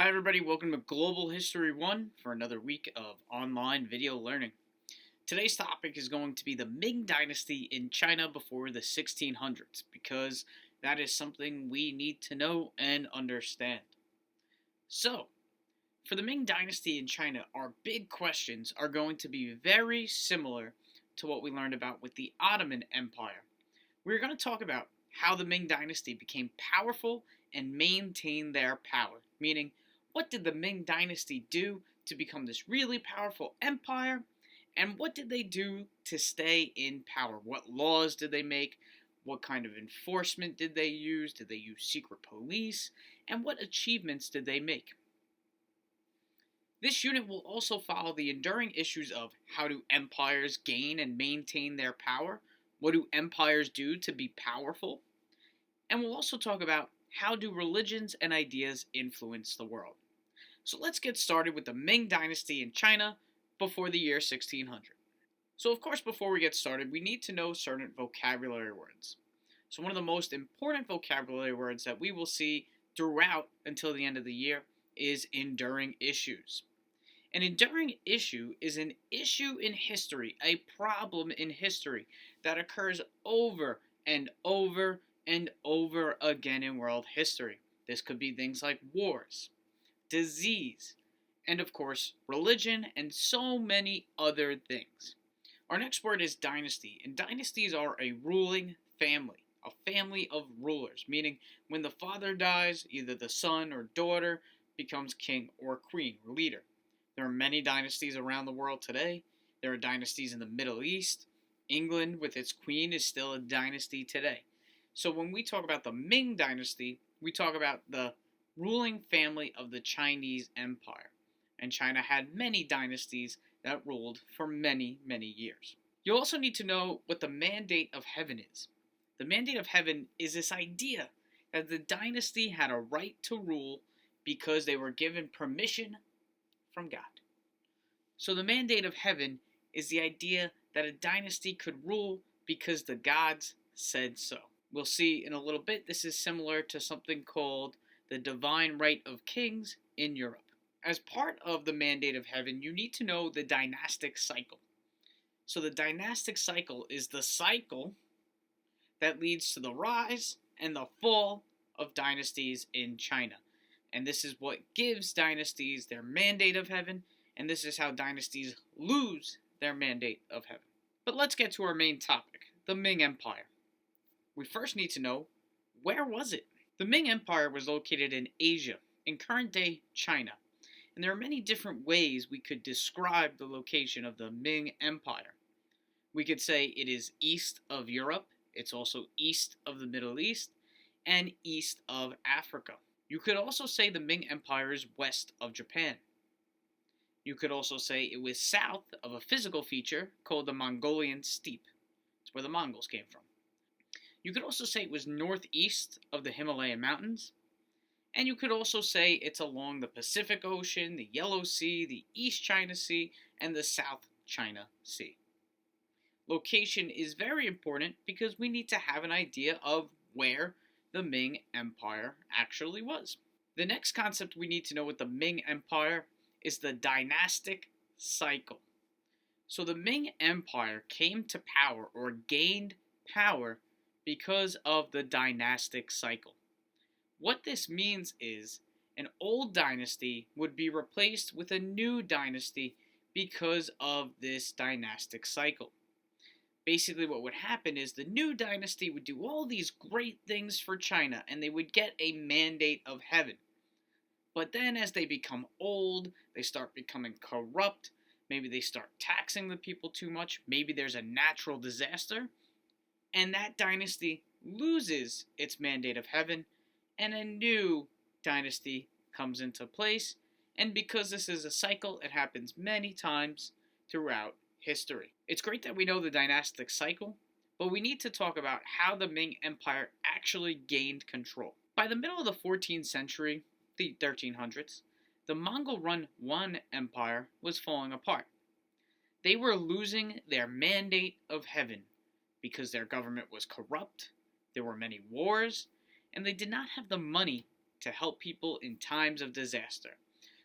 Hi everybody, welcome to Global History 1 for another week of online video learning. Today's topic is going to be the Ming Dynasty in China before the 1600s because that is something we need to know and understand. So, for the Ming Dynasty in China, our big questions are going to be very similar to what we learned about with the Ottoman Empire. We're going to talk about how the Ming Dynasty became powerful and maintained their power, meaning what did the Ming Dynasty do to become this really powerful empire? And what did they do to stay in power? What laws did they make? What kind of enforcement did they use? Did they use secret police? And what achievements did they make? This unit will also follow the enduring issues of how do empires gain and maintain their power? What do empires do to be powerful? And we'll also talk about how do religions and ideas influence the world. So let's get started with the Ming Dynasty in China before the year 1600. So of course, before we get started, we need to know certain vocabulary words. So one of the most important vocabulary words that we will see throughout until the end of the year is enduring issues. An enduring issue is an issue in history, a problem in history that occurs over and over and over again in world history. This could be things like wars, disease, and of course, religion, and so many other things. Our next word is dynasty, and dynasties are a ruling family, a family of rulers, meaning when the father dies, either the son or daughter becomes king or queen or leader. There are many dynasties around the world today. There are dynasties in the Middle East. England, with its queen, is still a dynasty today. So when we talk about the Ming Dynasty, we talk about the ruling family of the Chinese Empire. And China had many dynasties that ruled for many, many years. You also need to know what the mandate of heaven is. The mandate of heaven is this idea that the dynasty had a right to rule because they were given permission from God. So the mandate of heaven is the idea that a dynasty could rule because the gods said so. We'll see in a little bit, this is similar to something called the divine right of kings in Europe. As part of the mandate of heaven, you need to know the dynastic cycle. So the dynastic cycle is the cycle that leads to the rise and the fall of dynasties in China. And this is what gives dynasties their mandate of heaven, and this is how dynasties lose their mandate of heaven. But let's get to our main topic, the Ming Empire. We first need to know, where was it? The Ming Empire was located in Asia, in current-day China, and there are many different ways we could describe the location of the Ming Empire. We could say it is east of Europe, it's also east of the Middle East, and east of Africa. You could also say the Ming Empire is west of Japan. You could also say it was south of a physical feature called the Mongolian Steppe. It's where the Mongols came from. You could also say it was northeast of the Himalayan mountains. And you could also say it's along the Pacific Ocean, the Yellow Sea, the East China Sea, and the South China Sea. Location is very important because we need to have an idea of where the Ming Empire actually was. The next concept we need to know with the Ming Empire is the dynastic cycle. So the Ming Empire came to power or gained power because of the dynastic cycle. What this means is an old dynasty would be replaced with a new dynasty because of this dynastic cycle. Basically what would happen is the new dynasty would do all these great things for China and they would get a mandate of heaven. But then as they become old, they start becoming corrupt, maybe they start taxing the people too much, maybe there's a natural disaster, and that dynasty loses its mandate of heaven, and a new dynasty comes into place. And because this is a cycle, it happens many times throughout history. It's great that we know the dynastic cycle, but we need to talk about how the Ming Empire actually gained control. By the middle of the 14th century, the 1300s, the Mongol-run Yuan Empire was falling apart. They were losing their mandate of heaven because their government was corrupt, there were many wars, and they did not have the money to help people in times of disaster.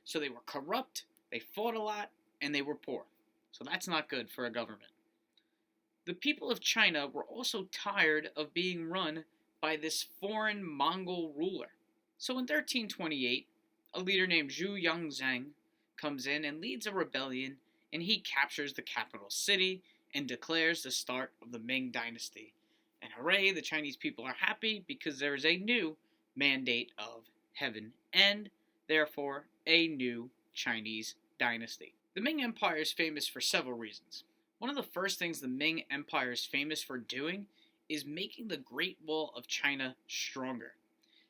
So they were corrupt, they fought a lot, and they were poor. So that's not good for a government. The people of China were also tired of being run by this foreign Mongol ruler. So in 1328, a leader named Zhu Yongzheng comes in and leads a rebellion, and he captures the capital city and declares the start of the Ming Dynasty. And hooray, the Chinese people are happy because there is a new mandate of heaven and, therefore, a new Chinese dynasty. The Ming Empire is famous for several reasons. One of the first things the Ming Empire is famous for doing is making the Great Wall of China stronger.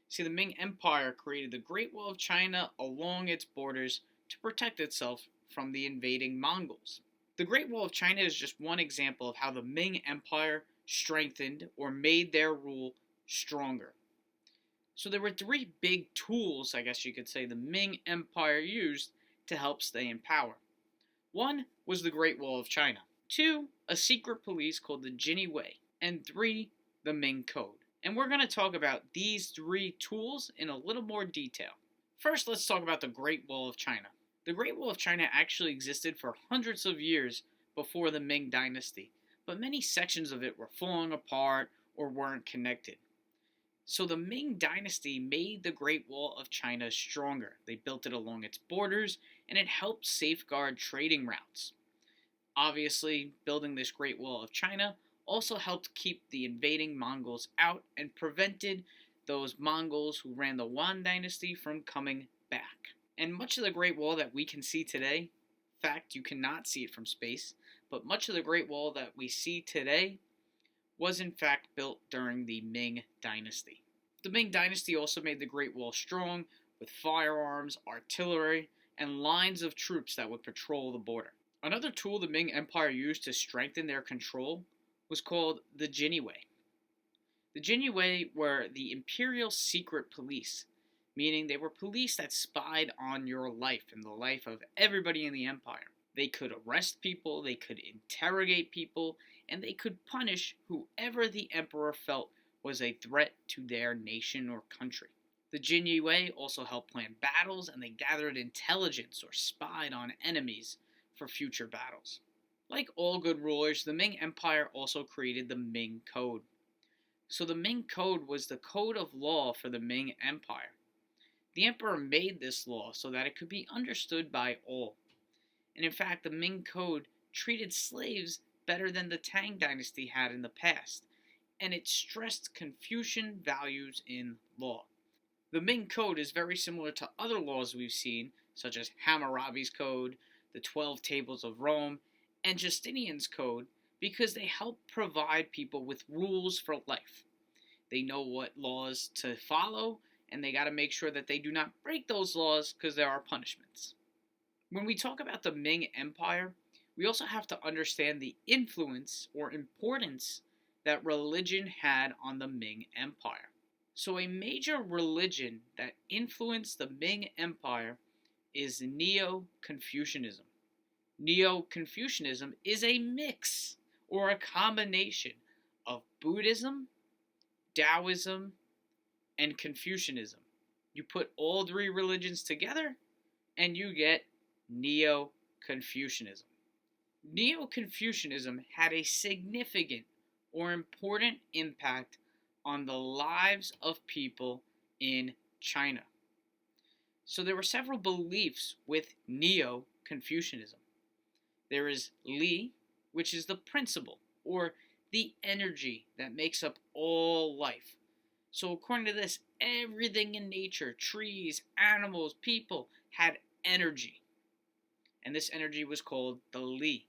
See, the Ming Empire created the Great Wall of China along its borders to protect itself from the invading Mongols. The Great Wall of China is just one example of how the Ming Empire strengthened or made their rule stronger. So there were three big tools, I guess you could say, the Ming Empire used to help stay in power. One was the Great Wall of China. Two, a secret police called the Jinni Wei. And three, the Ming Code. And we're going to talk about these three tools in a little more detail. First, let's talk about the Great Wall of China. The Great Wall of China actually existed for hundreds of years before the Ming Dynasty, but many sections of it were falling apart or weren't connected. So the Ming Dynasty made the Great Wall of China stronger. They built it along its borders, and it helped safeguard trading routes. Obviously, building this Great Wall of China also helped keep the invading Mongols out and prevented those Mongols who ran the Yuan Dynasty from coming back. And much of the Great Wall that we can see today, in fact, you cannot see it from space, but much of the Great Wall that we see today was in fact built during the Ming Dynasty. The Ming Dynasty also made the Great Wall strong with firearms, artillery, and lines of troops that would patrol the border. Another tool the Ming Empire used to strengthen their control was called the Jinni Wei. The Jinni Wei were the imperial secret police, meaning they were police that spied on your life and the life of everybody in the empire. They could arrest people, they could interrogate people, and they could punish whoever the emperor felt was a threat to their nation or country. The Jinni Wei also helped plan battles, and they gathered intelligence or spied on enemies for future battles. Like all good rulers, the Ming Empire also created the Ming Code. So the Ming Code was the code of law for the Ming Empire. The emperor made this law so that it could be understood by all. And in fact, the Ming Code treated slaves better than the Tang Dynasty had in the past, and it stressed Confucian values in law. The Ming Code is very similar to other laws we've seen, such as Hammurabi's Code, the 12 Tables of Rome, and Justinian's Code, because they help provide people with rules for life. They know what laws to follow, and they got to make sure that they do not break those laws because there are punishments. When we talk about the Ming Empire, we also have to understand the influence or importance that religion had on the Ming Empire. So a major religion that influenced the Ming Empire is Neo-Confucianism. Neo-Confucianism is a mix or a combination of Buddhism, Taoism, and Confucianism. You put all three religions together and you get Neo-Confucianism. Neo-Confucianism had a significant or important impact on the lives of people in China. So there were several beliefs with Neo-Confucianism. There is Li, which is the principle or the energy that makes up all life. So according to this, everything in nature, trees, animals, people, had energy. And this energy was called the Li.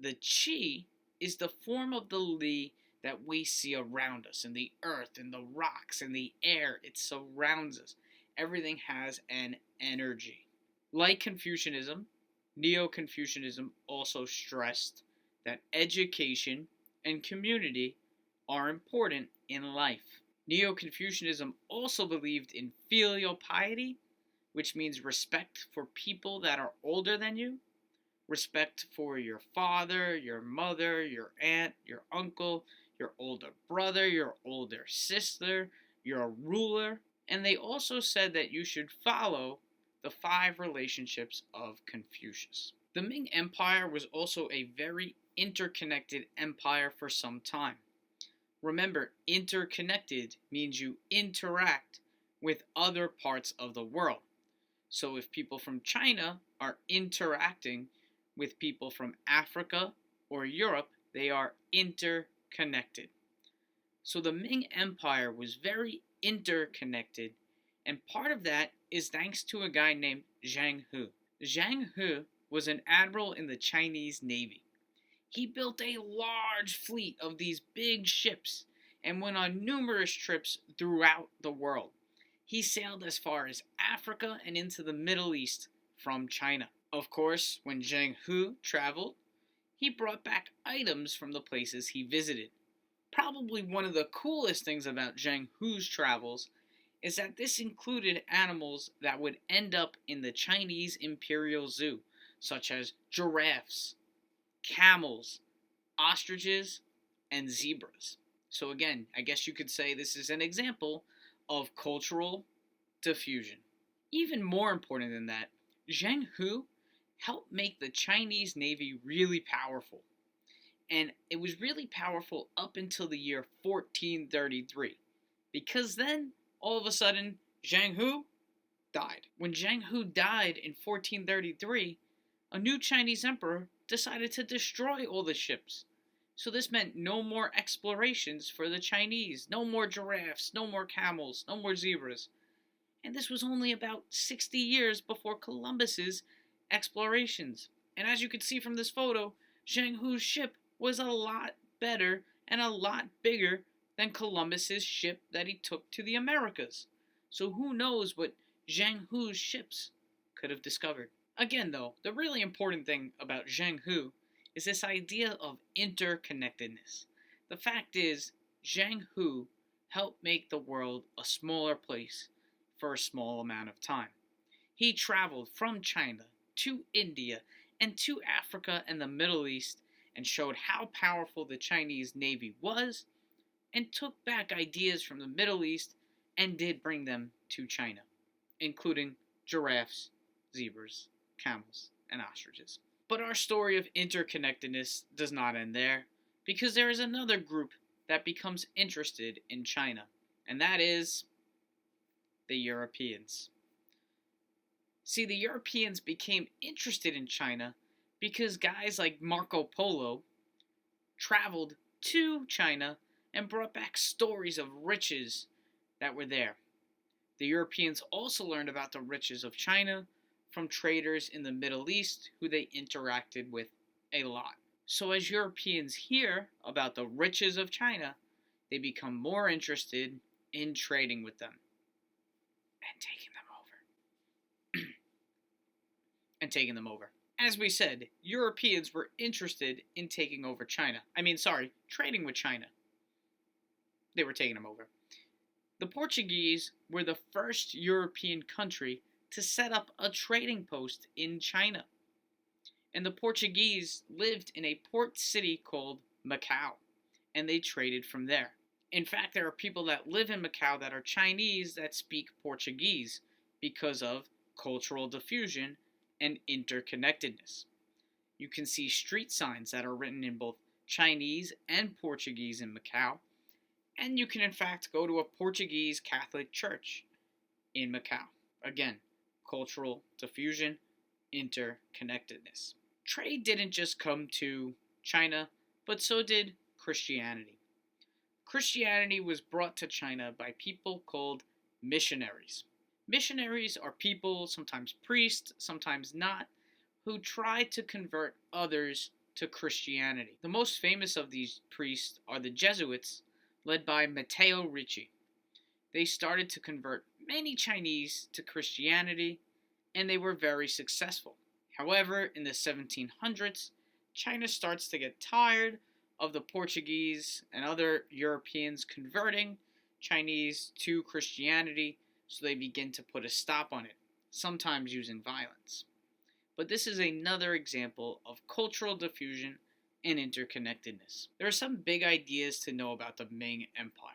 The Qi is the form of the Li that we see around us, in the earth, in the rocks, in the air. It surrounds us. Everything has an energy. Like Confucianism, Neo-Confucianism also stressed that education and community are important in life. Neo-Confucianism also believed in filial piety, which means respect for people that are older than you, respect for your father, your mother, your aunt, your uncle, your older brother, your older sister, your ruler. And they also said that you should follow the 5 relationships of Confucius. The Ming Empire was also a very interconnected empire for some time. Remember, interconnected means you interact with other parts of the world. So if people from China are interacting with people from Africa or Europe, they are interconnected. So the Ming Empire was very interconnected, and part of that is thanks to a guy named Zhang He. Zhang He was an admiral in the Chinese Navy. He built a large fleet of these big ships and went on numerous trips throughout the world. He sailed as far as Africa and into the Middle East from China. Of course, when Zhang He traveled, he brought back items from the places he visited. Probably one of the coolest things about Zhang He's travels is that this included animals that would end up in the Chinese Imperial Zoo, such as giraffes, camels, ostriches, and zebras. So again, I guess you could say this is an example of cultural diffusion. Even more important than that, Zhang He helped make the Chinese Navy really powerful. And it was really powerful up until the year 1433. Because then, all of a sudden, Zhang He died. When Zhang He died in 1433, a new Chinese emperor decided to destroy all the ships. So this meant no more explorations for the Chinese, no more giraffes, no more camels, no more zebras. And this was only about 60 years before Columbus's explorations. And as you can see from this photo, Zhang He's ship was a lot better and a lot bigger than Columbus's ship that he took to the Americas. So who knows what Zhang He's ships could have discovered. Again though, the really important thing about Zhang He is this idea of interconnectedness. The fact is, Zhang He helped make the world a smaller place for a small amount of time. He traveled from China to India and to Africa and the Middle East and showed how powerful the Chinese Navy was and took back ideas from the Middle East and did bring them to China, including giraffes, zebras, camels, and ostriches. But our story of interconnectedness does not end there, because there is another group that becomes interested in China, and that is the Europeans. See, the Europeans became interested in China because guys like Marco Polo traveled to China and brought back stories of riches that were there. The Europeans also learned about the riches of China from traders in the Middle East who they interacted with a lot. So as Europeans hear about the riches of China, they become more interested in trading with them and taking them over. As we said, Europeans were interested in taking over China. Trading with China. They were taking them over. The Portuguese were the first European country to set up a trading post in China. And the Portuguese lived in a port city called Macau, and they traded from there. In fact, there are people that live in Macau that are Chinese that speak Portuguese because of cultural diffusion and interconnectedness. You can see street signs that are written in both Chinese and Portuguese in Macau, and you can in fact go to a Portuguese Catholic church in Macau. Again, cultural diffusion, interconnectedness. Trade didn't just come to China, but so did Christianity. Christianity was brought to China by people called missionaries. Missionaries are people, sometimes priests, sometimes not, who try to convert others to Christianity. The most famous of these priests are the Jesuits, led by Matteo Ricci. They started to convert many Chinese to Christianity, and they were very successful. However, in the 1700s, China starts to get tired of the Portuguese and other Europeans converting Chinese to Christianity, so they begin to put a stop on it, sometimes using violence. But this is another example of cultural diffusion and interconnectedness. There are some big ideas to know about the Ming Empire.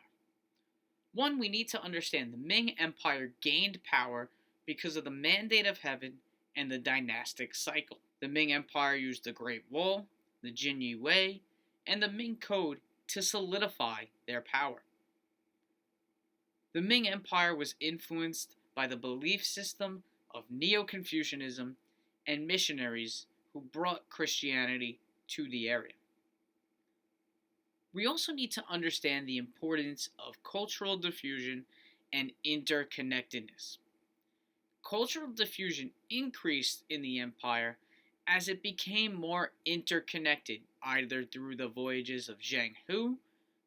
One, we need to understand the Ming Empire gained power because of the Mandate of Heaven and the dynastic cycle. The Ming Empire used the Great Wall, the Jinyi Way, and the Ming Code to solidify their power. The Ming Empire was influenced by the belief system of Neo-Confucianism and missionaries who brought Christianity to the area. We also need to understand the importance of cultural diffusion and interconnectedness. Cultural diffusion increased in the empire as it became more interconnected, either through the voyages of Zheng Hu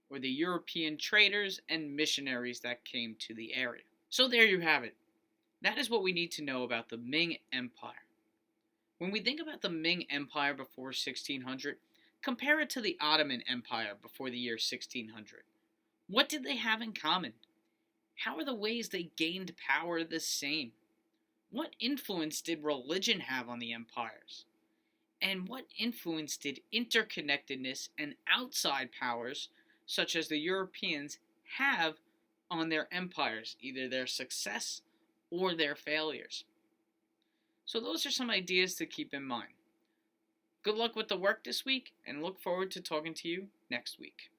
or the European traders and missionaries that came to the area. So there you have it. That is what we need to know about the Ming Empire. When we think about the Ming Empire before 1600, compare it to the Ottoman Empire before the year 1600. What did they have in common? How are the ways they gained power the same? What influence did religion have on the empires? And what influence did interconnectedness and outside powers, such as the Europeans, have on their empires, either their success or their failures? So those are some ideas to keep in mind. Good luck with the work this week, and look forward to talking to you next week.